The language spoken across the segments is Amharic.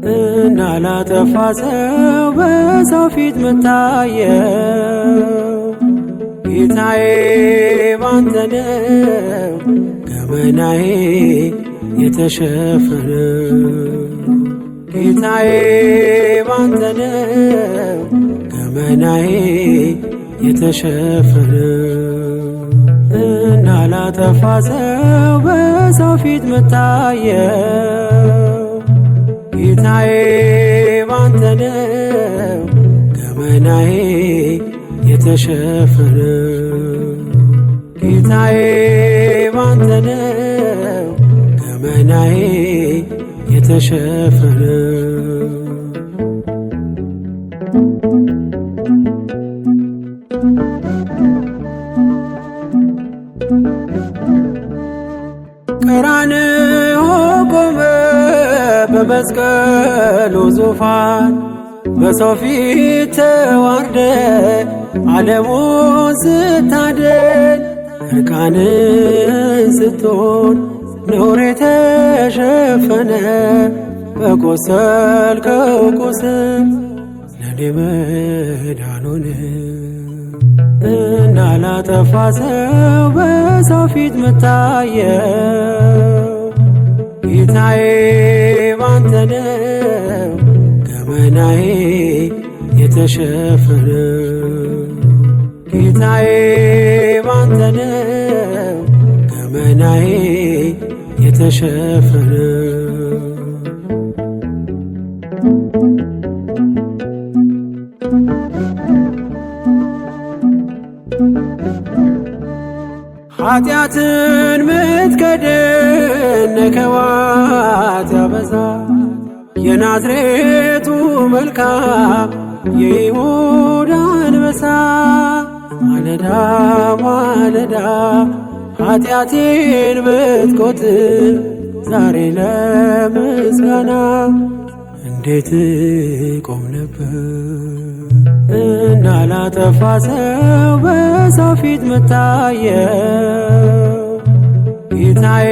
እንዳላጠፋ ሰው በሰው ፊት ምታየው ጌታዬ ባንተ ነው ገመናዬ የተሸፈነው። ጌታዬ ባንተ ነው ገመናዬ የተሸፈነው። እንዳላጠፋ ሰው በሰው ፊት ምታየው ጌታዬ ባንተ ነው ገመናዬ የተሸፈነው። ጌታዬ ባንተ ነው ገመናዬ የተሸፈነው። ቀራንዮ ቆመ በመስቀሉ ዙፋን በሰው ፊት ተዋርደ ዓለሙን ስታደን እርቃንን ስትሆን ነውር የተሸፈነ በቆሰልከው ቁስል ለኔ መዳን ሆነ። እንዳላጠፋ ሰው በሰው ፊት ምታየው ጌታዬ ባንተ ነው ገመናዬ የተሸፈነው። ጌታዬ ባንተ ነው ገመናዬ የተሸፈነው። ኃጢአትን ምትከድን ነከዋት ያበዛ የናዝሬቱ መልካም የይሁዳ አንበሳ ማለዳ ማለዳ ኃጢአቴን ብትቆጥር ዛሬ ለምስጋና እንዴት ቆም ነበር። እንዳላጠፋ ሰው በሰው ፊት ምታየው ጌታዬ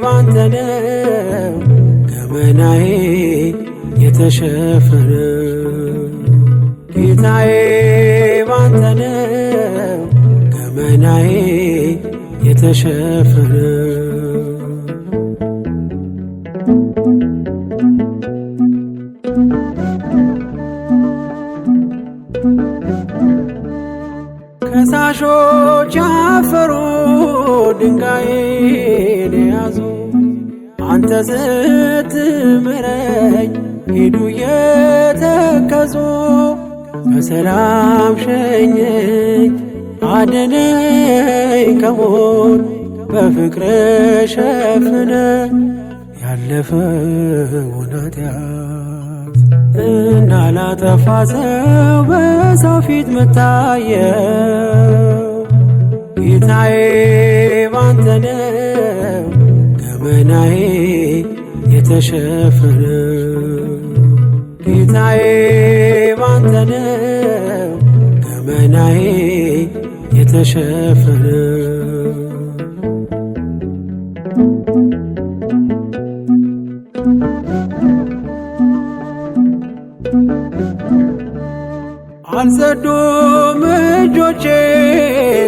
ባንተ ነው ገመናዬ የተሸፈነው። ጌታዬ ባንተ ነው ገመናዬ የተሸፈነው። ከሳሾች ያፈሩ ድንጋይን ያዙ አንተ ስትምረኝ ሄዱ የተከዙ። በሰላም ሸኘኝ አድነኝ ከሞት በፍቅር ሸፍነ ያለፈውን ኃጢአት። እንዳላጠፋ ሰው በሰው ፊት ምታየው ጌታዬ ባንተ ነው ገመናዬ የተሸፈነው። ጌታዬ ባንተ ነው ገመናዬ የተሸፈነው። አልጸዱም እጆቼ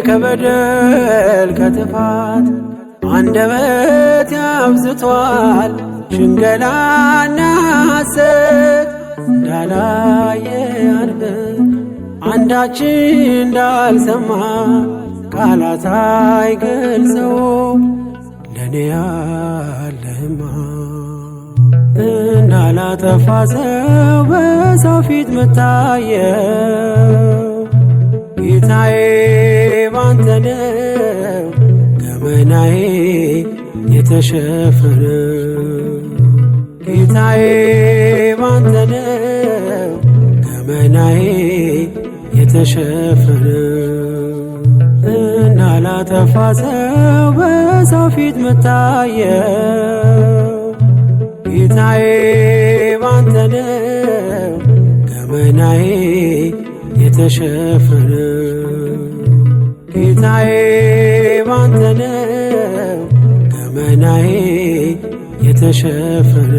ከበደል ከጥፋት አንደበት ያብዝቷል ሽንገላና ሐሰት። እንዳላየ አንብብ አንዳች እንዳልሰማ ቃላት አይገልጸው ለኔ ያለህማ። እንዳላጠፋ ሰው በሰው ፊት ምታየው ጌታዬ ባንተ ነው ገመናዬ የተሸፈነው። ጌታዬ ባንተ የተሸፈነ እንዳላጠፋ ሰው በሰው ፊት ምታየው ጌታዬ ባንተ ነው ገመናዬ የተሸፈነ ጌታዬ ባንተ ነው ገመናዬ የተሸፈነ